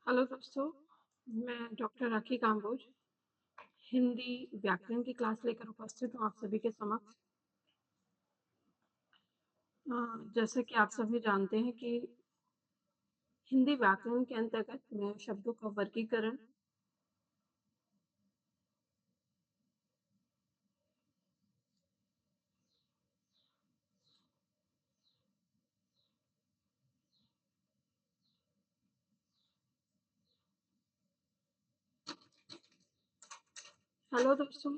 Hello दोस्तों, मैं doctor राखी काम्बोज हिंदी व्याकरण की क्लास लेकर उपस्थित हूँ आप सभी के समक्ष। जैसे कि आप सभी जानते हैं कि हिंदी व्याकरण के अंतर्गत मैं शब्दों का वर्गीकरण हेलो दोस्तों,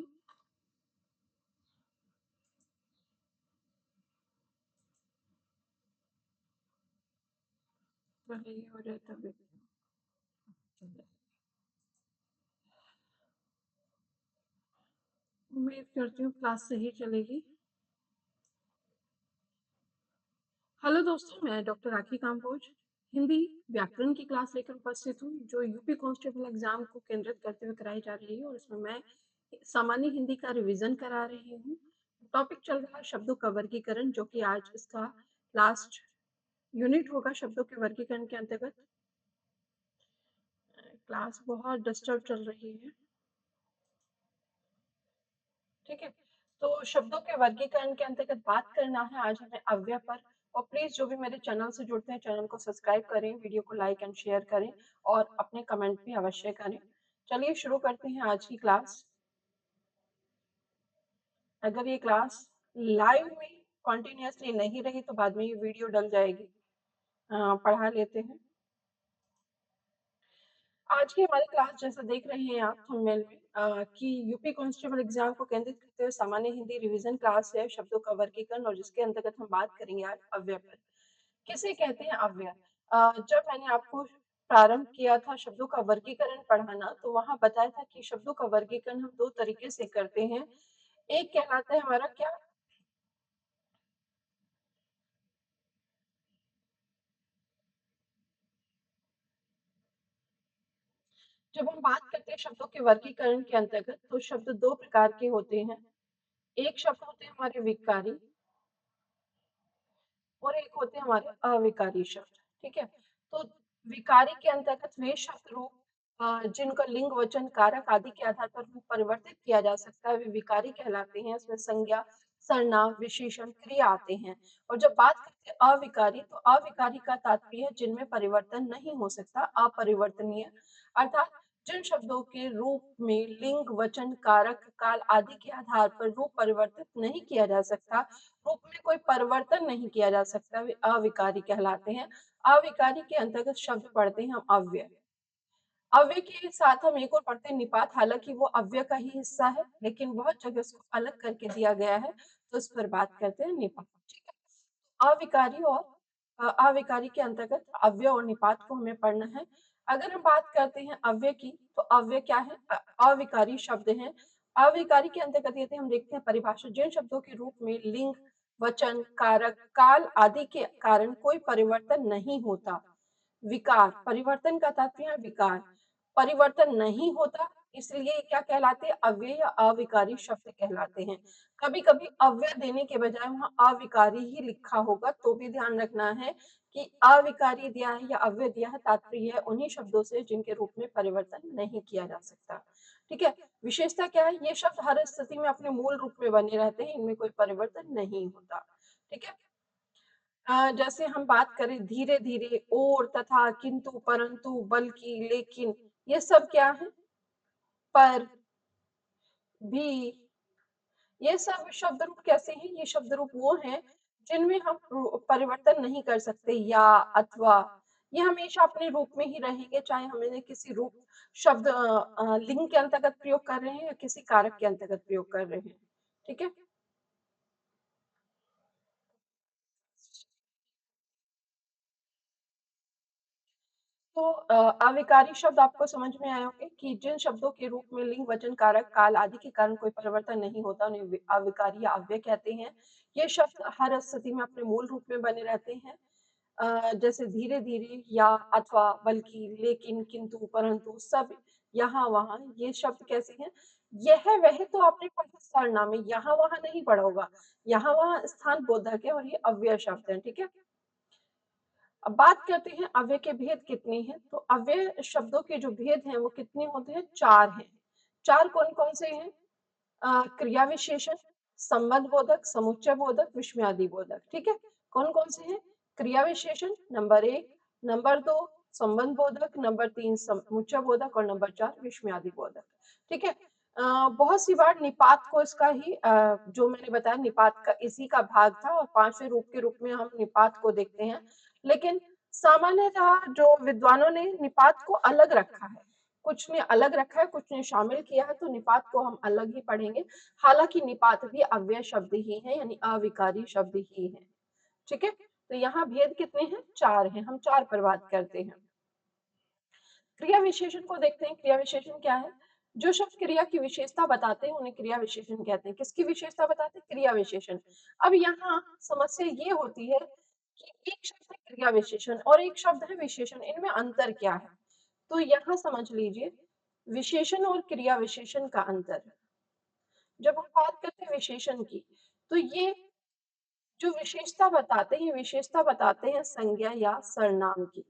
पहले ये हो जाए तभी उम्मीद करती हूँ क्लास सही चलेगी। हेलो दोस्तों, मैं डॉक्टर राखी काम्बोज हिंदी व्याकरण की क्लास लेकर उपस्थित हूँ, जो यूपी कांस्टेबल एग्जाम को केंद्रित करते हुए कराई जा रही है और इसमें मैं सामान्य हिंदी का रिवीजन करा रही हूँ। टॉपिक चल रहा है शब्दों का वर्गीकरण, जो कि आज इसका लास्ट यूनिट होगा शब्दों के वर्गीकरण के अंतर्गत। क्लास बहुत डिस्टर्ब चल रही है, ठीक है। तो शब्दों के वर्गीकरण के अंतर्गत बात करना है आज हमें अव्यय पर। और प्लीज जो भी मेरे चैनल से जुड़ते हैं, चैनल को सब्सक्राइब करें, वीडियो को लाइक एंड शेयर करें और अपने कमेंट भी अवश्य करें। चलिए शुरू करते हैं आज की क्लास। अगर ये क्लास लाइव में कंटिन्यूअसली नहीं रही तो बाद में ये वीडियो डल जाएगी। पढ़ा लेते हैं। आज की हमारी क्लास जैसा देख रहे हैं आप थंबनेल में कि यूपी कांस्टेबल एग्जाम को केंद्रित करते हुए सामान्य हिंदी रिवीजन क्लास है शब्दों का वर्गीकरण, और जिसके अंतर्गत हम बात करेंगे आज अव्यय पर। किसे कहते हैं अव्यय? जब मैंने आपको प्रारंभ किया था शब्दों का वर्गीकरण पढ़ाना, तो वहां बताया था कि शब्दों का वर्गीकरण हम दो तरीके से करते हैं। एक कहलाता है हमारा क्या, जब हम बात करते हैं शब्दों के वर्गीकरण के अंतर्गत, तो शब्द दो प्रकार के होते हैं। एक शब्द होते हैं हमारे विकारी और एक होते हैं हमारे अविकारी शब्द, ठीक है। तो विकारी के अंतर्गत वे शब्द रूप जिनका लिंग वचन कारक आदि के आधार पर रूप परिवर्तित किया जा सकता है, वे विकारी कहलाते हैं। इसमें संज्ञा, सर्वनाम, विशेषण, क्रिया आते हैं। और जब बात करते हैं अविकारी, तो अविकारी का तात्पर्य है जिनमें परिवर्तन नहीं हो सकता, अपरिवर्तनीय। अर्थात जिन शब्दों के रूप में लिंग वचन कारक काल आदि के आधार पर रूप परिवर्तित नहीं किया जा सकता, रूप में कोई परिवर्तन नहीं किया जा सकता, वे अविकारी कहलाते हैं। अविकारी के अंतर्गत शब्द पढ़ते हैं हम अव्यय। अव्यय के साथ हम एक और पढ़ते हैं निपात। हालांकि वो अव्यय का ही हिस्सा है, लेकिन बहुत जगह उसको अलग करके दिया गया है, तो इस पर बात करते हैं निपात, ठीक है। अविकारी और अविकारी के अंतर्गत अव्यय और निपात को हमें पढ़ना है। अगर हम बात करते हैं अव्यय की, तो अव्यय क्या है? अविकारी शब्द हैं। अविकारी के अंतर्गत यदि हम देखते हैं परिभाषा, जिन शब्दों के रूप में लिंग, वचन, कारक, काल आदि के कारण कोई परिवर्तन नहीं होता। विकार, परिवर्तन का तात्पर्य है विकार, परिवर्तन नहीं होता, इसलिए ये क्या कहलाते हैं? अव्यय या अविकारी शब्द कहलाते हैं। कभी कभी अव्यय देने के बजाय वहां अविकारी ही लिखा होगा, तो भी ध्यान रखना है कि अविकारी दिया है या अव्यय दिया है, तात्पर्य है उन्हीं शब्दों से जिनके रूप में परिवर्तन नहीं किया जा सकता, ठीक है। विशेषता क्या है? ये शब्द हर स्थिति में अपने मूल रूप में बने रहते हैं, इनमें कोई परिवर्तन नहीं होता, ठीक है। जैसे हम बात करें धीरे धीरे, और, तथा, किंतु, परंतु, बल्कि, लेकिन, ये सब क्या है? पर, भी, ये सब शब्द रूप कैसे हैं? ये शब्द रूप वो हैं जिनमें हम परिवर्तन नहीं कर सकते। या, अथवा, ये हमेशा अपने रूप में ही रहेंगे, चाहे हमने किसी रूप शब्द लिंग के अंतर्गत प्रयोग कर रहे हैं या किसी कारक के अंतर्गत प्रयोग कर रहे हैं, ठीक है। तो अविकारी शब्द आपको समझ में आए होंगे कि जिन शब्दों के रूप में लिंग, वचन, कारक, काल आदि के कारण कोई परिवर्तन नहीं होता, उन्हें अविकारी या अव्यय कहते हैं। ये शब्द हर स्थिति में अपने मूल रूप में बने रहते हैं। जैसे धीरे धीरे, या, अथवा, बल्कि, लेकिन, किंतु, परंतु, सब, यहाँ वहां, ये शब्द कैसे हैं? यह वह तो आपने पढ़ा सर्वनाम में, यहाँ वहां नहीं पढ़ा होगा। यहाँ वहां स्थान बोधक है और ये अव्यय शब्द है, ठीक है। अब बात करते हैं अव्यय के भेद कितने हैं, तो अव्यय शब्दों के जो भेद हैं वो कितने होते हैं, 4 हैं। 4 कौन-कौन से हैं? क्रिया विशेषण, संबंध बोधक, समुच्चय बोधक, विस्मयादि बोधक, ठीक है? कौन-कौन से हैं? क्रिया विशेषण नंबर 1, नंबर 2 संबंध बोधक, नंबर 3 समुच्चय बोधक और नंबर 4 विस्मयादि बोधक, ठीक है? बहुत सी बार निपात को इसका ही जो मैंने बताया निपात का इसी का भाग था और 5वें रूप के रूप में हम निपात को देखते हैं। लेकिन सामान्यतः जो विद्वानों ने निपात को अलग रखा है, कुछ ने अलग रखा है, कुछ ने शामिल किया है, तो निपात को हम अलग ही पढ़ेंगे। हालाँकि निपात भी अव्यय शब्द ही है, यानी अविकारी शब्द ही है, ठीक है? तो यहाँ भेद कितने हैं? 4 हैं, हम 4 पर बात करते हैं। क्रिया विशेषण को देखते हैं, क्रिया विशेषण क्या है? जो शब्द क्रिया की विशेषता बताते हैं, उन्हें क्रिया विशेषण कहते हैं। किसकी विशेषता बताते हैं? क्रिया विशेषण। अब यहाँ समस्या ये होती है कि एक शब्द है क्रिया विशेषण और एक शब्द है विशेषण, इनमें अंतर क्या है? तो यहाँ समझ लीजिए, विशेषण और क्रिया विशेषण का अंतर। जब हम बात करते हैं विशेषण की, तो ये जो विशेषता बताते हैं, विशेषता बताते हैं संज्ञा या सर्वनाम की।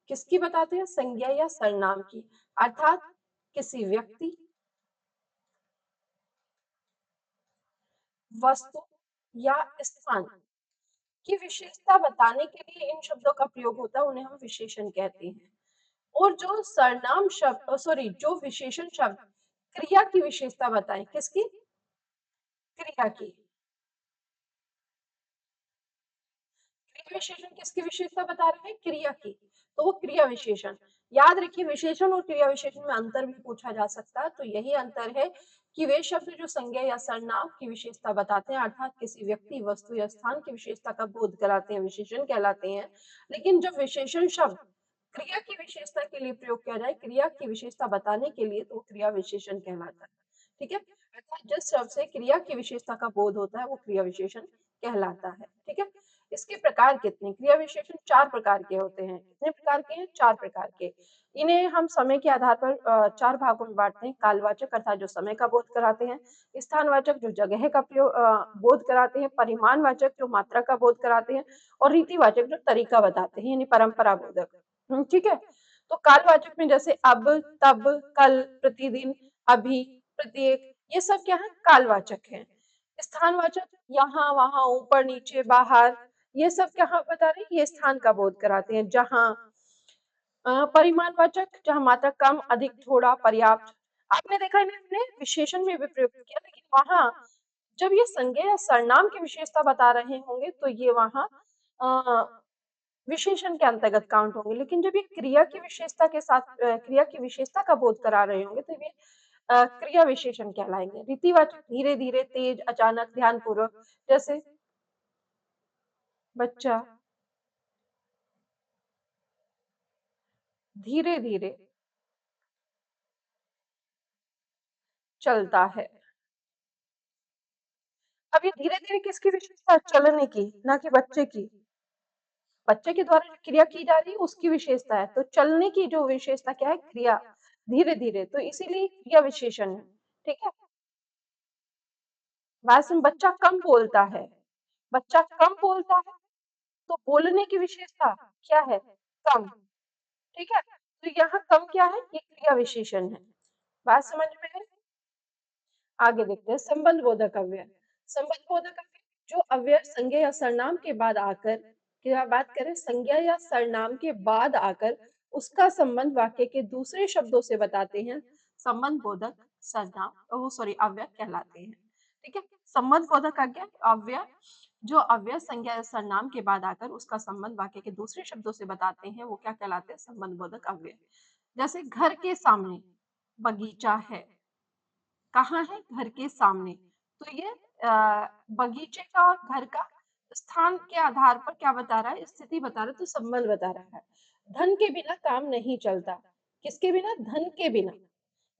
किसकी बताते हैं? संज्ञा या सर्वनाम की, अर्थात किसी व्यक्ति, वस्तु या स्थान की विशेषता बताने के लिए इन शब्दों का प्रयोग होता है, उन्हें हम विशेषण कहते हैं। और जो सर्वनाम शब्द सॉरी जो विशेषण शब्द क्रिया की विशेषता बताएं, किसकी? क्रिया की। क्रिया विशेषण किसकी विशेषता बता रहे हैं? क्रिया की। तो वो क्रिया विशेषण। याद रखिए, विशेषण और क्रिया विशेषण में अंतर भी पूछा जा सकता है, तो यही अंतर है कि वे शब्द जो संज्ञा या सर्वनाम की विशेषता बताते हैं, अर्थात किसी व्यक्ति, वस्तु या स्थान की विशेषता का बोध कराते हैं, विशेषण कहलाते हैं। लेकिन जब विशेषण शब्द क्रिया की विशेषता के लिए प्रयोग किया जाए, क्रिया की विशेषता बताने के लिए, तो क्रिया विशेषण कहलाता है, ठीक है? अर्थात जिस शब्द से क्रिया की विशेषता का बोध होता है, वो क्रिया विशेषण कहलाता है, ठीक है? इसके प्रकार कितने? क्रिया विशेषण 4 प्रकार के होते हैं। कितने प्रकार के हैं? 4 प्रकार के। इन्हें हम समय के आधार पर 4 भागों में बाँटते हैं। कालवाचक अर्थात जो समय का बोध कराते हैं, स्थानवाचक जो जगह का बोध कराते हैं, परिमाणवाचक जो मात्रा का बोध कराते हैं और रीतिवाचक जो तरीका बताते हैं, यानी परंपरा बोधक। ठीक है? तो कालवाचक में जैसे अब, तब, कल, प्रतिदिन, अभी, प्रत्येक, ये सब क्या है? कालवाचक हैं। स्थानवाचक यहाँ, वहाँ, ऊपर, नीचे, बाहर, ये सब क्या बता रहे हैं? ये स्थान का बोध कराते हैं। जहाँ परिमाणवाचक जहाँ मात्रा कम, अधिक, थोड़ा, पर्याप्त। आपने देखा इन्हें विशेषण में भी प्रयुक्त किया, लेकिन वहाँ जब ये संज्ञा या सर्वनाम की विशेषता बता रहे होंगे, तो ये वहाँ विशेषण के अंतर्गत काउंट होंगे। लेकिन जब ये क्रिया की विशेषता के साथ क्रिया की विशेषता का बोध करा रहे होंगे, तो ये क्रिया विशेषण कहलाएंगे। रीतिवाचक धीरे-धीरे, तेज, अचानक, ध्यानपूर्वक, जैसे बच्चा धीरे-धीरे चलता है। अब ये धीरे-धीरे किसकी विशेषता है? चलने की, ना कि बच्चे की। बच्चे के द्वारा जो क्रिया की जा रही है उसकी विशेषता है। तो चलने की जो विशेषता क्या है? क्रिया, धीरे-धीरे, तो इसीलिए क्रिया विशेषण है। ठीक है? वैसे में बच्चा कम बोलता है। बच्चा कम बोलता है, तो बोलने की विशेषता क्या है? कम। ठीक है? तो यहाँ कम क्या है? ये क्रिया विशेषण है। बात समझ में है? आगे देखते हैं संबंध बोधक अव्यय। संबंध बोधक अव्यय जो अव्यय संज्ञा या सर्वनाम के बाद आकर, क्या बात करें, संज्ञा या सर्वनाम के बाद आकर उसका संबंध वाक्य के दूसरे शब्दों से बताते हैं, संबंध बोधक सर्वनाम वो सॉरी अव्यय कहलाते हैं। ठीक है? संबंध बोधक अव्यय अव्यय जो अव्यय संज्ञा या सर्वनाम के बाद आकर उसका संबंध वाक्य के दूसरे शब्दों से बताते हैं, वो क्या कहलाते हैं? संबंध बोधक अव्यय। जैसे घर के सामने बगीचा है। कहाँ है? घर के सामने। तो ये बगीचे का और घर का स्थान के आधार पर क्या बता रहा है? स्थिति बता रहा है, तो संबंध बता रहा है। धन के बिना काम नहीं चलता। किसके बिना? धन के बिना।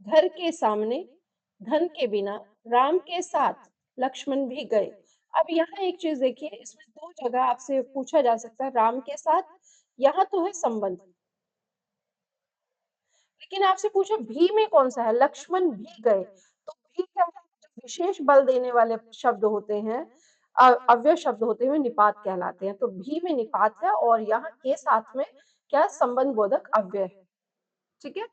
घर के सामने, धन के बिना, राम के साथ लक्ष्मण भी गए। अब यहाँ एक चीज़ देखिए, इसमें 2 जगह आपसे पूछा जा सकता है, राम के साथ, यहाँ तो है संबंध। लेकिन आपसे पूछा भी में कौन-सा है? लक्ष्मण भी गए। तो भी क्या है? जो विशेष बल देने वाले शब्द होते हैं, अव्यय शब्द होते हुए निपात कहलाते हैं। तो भी में निपात है और यहाँ के साथ में क्या है संबंध बोधक अव्यय है। ठीक है?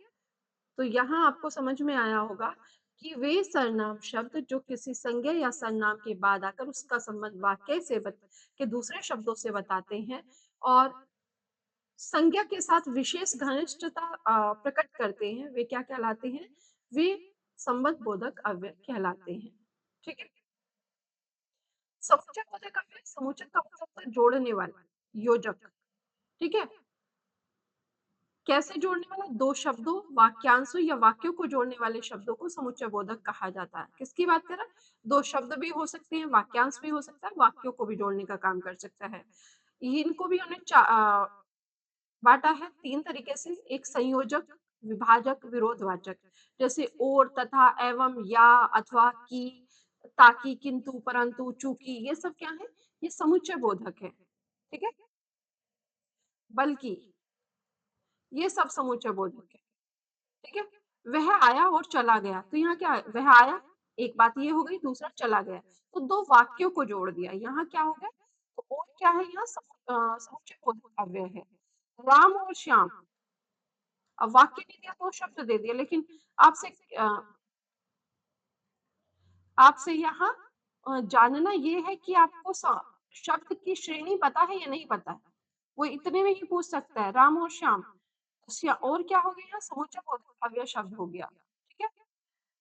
तो यहाँ आपको समझ में आया होगा कि वे सर्वनाम शब्द जो किसी संज्ञा या सर्वनाम के बाद आकर उसका संबंध वाक्य से के दूसरे शब्दों से बताते हैं और संज्ञा के साथ विशेष घनिष्ठता प्रकट करते हैं, वे क्या कहलाते हैं? वे संबंध बोधक अव्यय कहलाते हैं। ठीक है? समुच्चय बोधक अव्यय, समुच्चय का मतलब होता है जोड़ने वाला, योजक। ठीक है? कैसे जोड़ने वाला? 2 शब्दों, वाक्यांशों या वाक्यों को जोड़ने वाले शब्दों को समुच्चय बोधक कहा जाता है। किसकी बात कर रहा है? 2 शब्द भी हो सकते हैं, वाक्यांश भी हो सकता है, वाक्यों को भी जोड़ने का काम कर सकता है। इनको भी हमने बाँटा है 3 तरीके से, एक संयोजक, विभाजक, विरोधवाचक। जैसे और, तथा, एवं, या, अथवा, कि, ताकि, किंतु, परंतु, चूँकि ये सब क्या है? ये समुच्चय बोधक है। ठीक है? बल्कि ये सब समुच्चय बोधक है। ठीक है? वह आया और चला गया, तो यहाँ क्या है? वह आया, एक बात ये हो गई, दूसरा चला गया। तो 2 वाक्यों को जोड़ दिया, यहाँ क्या हो गया? तो और क्या है यहाँ? समुच्चय बोधक अव्यय है। राम और श्याम, अब वाक्य नहीं दिया, 2 शब्द दे दिए, लेकिन आपसे आपसे यहाँ जानना ये है कि आपको शब्द की श्रेणी पता है या नहीं पता है? वो इतने में ही पूछ सकता है, राम और श्याम। और क्या हो गया? समुच्चय बोधक अव्यय शब्द हो गया। ठीक है?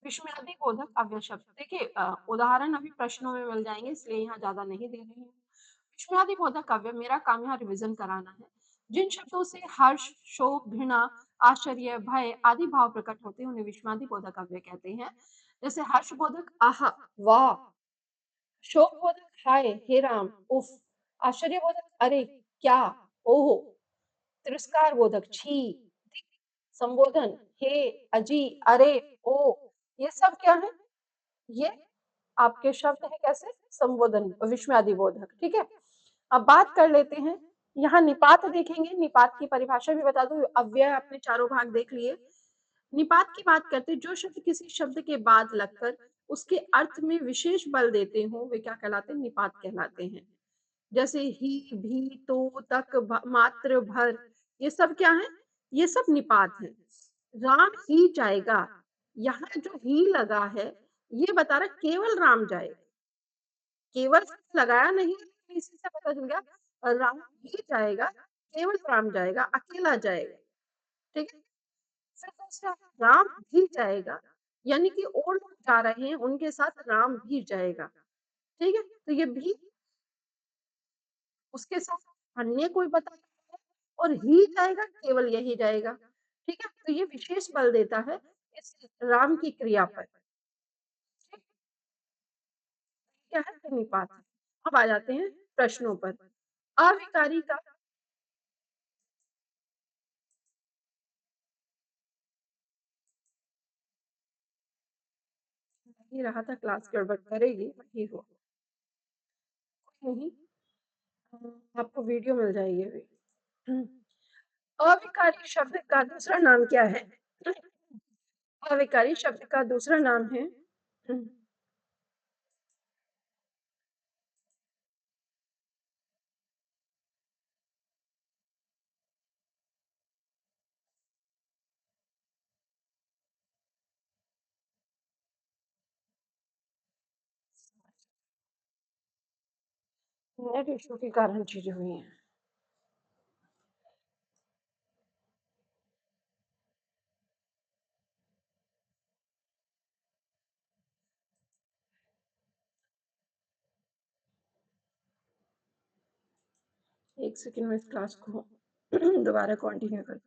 विस्मयादि बोधक अव्यय शब्द। देखिए उदाहरण अभी प्रश्नों में मिल जाएँगे, इसलिए यहाँ ज़्यादा नहीं दे रही हूँ। विस्मयादि बोधक अव्यय, मेरा काम यहाँ रिवीजन कराना है। जिन शब्दों से हर्ष, शोक, घृणा, आश्चर्य, भय आदि भाव प्रकट होते हैं, उन्हें विस्मयादि बोधक अव्यय कहते हैं। जैसे हर्ष बोधक आह! वाह! शोक बोधक हाय! हे राम! उफ़! आश्चर्य बोधक अरे! क्या! ओह! तिरस्कार बोधक छी! धिक! संबोधन हे! अजी! अरे! ओह! ये सब क्या है? ये आपके शब्द हैं कैसे? संबोधन विस्मयादि बोधक, ठीक है? अब बात कर लेते हैं, यहाँ निपात देखेंगे, निपात की परिभाषा भी बता दूँ, अव्यय आपने चारों भाग देख लिए। निपात की बात करते हैं, जो शब्द किसी शब्द के बाद लगकर उसके अर्थ में विशेष बल देते हों, वे क्या कहलाते हैं? निपात कहलाते हैं। जैसे ही, भी, तो, तक, मात्र, भर, ये सब क्या है? ये सब निपात हैं। राम ही जाएगा, यहाँ जो ही लगा है, ये बता रहा है केवल राम जाएगा। केवल लगाया नहीं, इसी से पता चल गया राम ही जाएगा, केवल राम जाएगा, अकेला जाएगा। ठीक है? फिर दूसरा राम भी जाएगा, यानी कि और लोग जा रहे हैं, उनके साथ राम भी जाएगा। ठीक है? तो ये भी उसके साथ अन्य कोई बता रहा है और ही जाएगा, केवल यही जाएगा। ठीक है? तो ये विशेष बल देता है इस राम की क्रिया पर। ठीक? क्या है? तो निपात है। अब आ जाते हैं प्रश्नों पर। अविकारी का ही रहा था क्लास गड़बड़ करेगी, वही हुआ। कोई नहीं, आपको वीडियो मिल जाएगी अभी। अविकारी शब्द का दूसरा नाम क्या है? अविकारी शब्द का दूसरा नाम है नेट इश्यू के कारण चीजें हुई हैं। 1 सेकंड में इस क्लास को दोबारा कंटिन्यू कर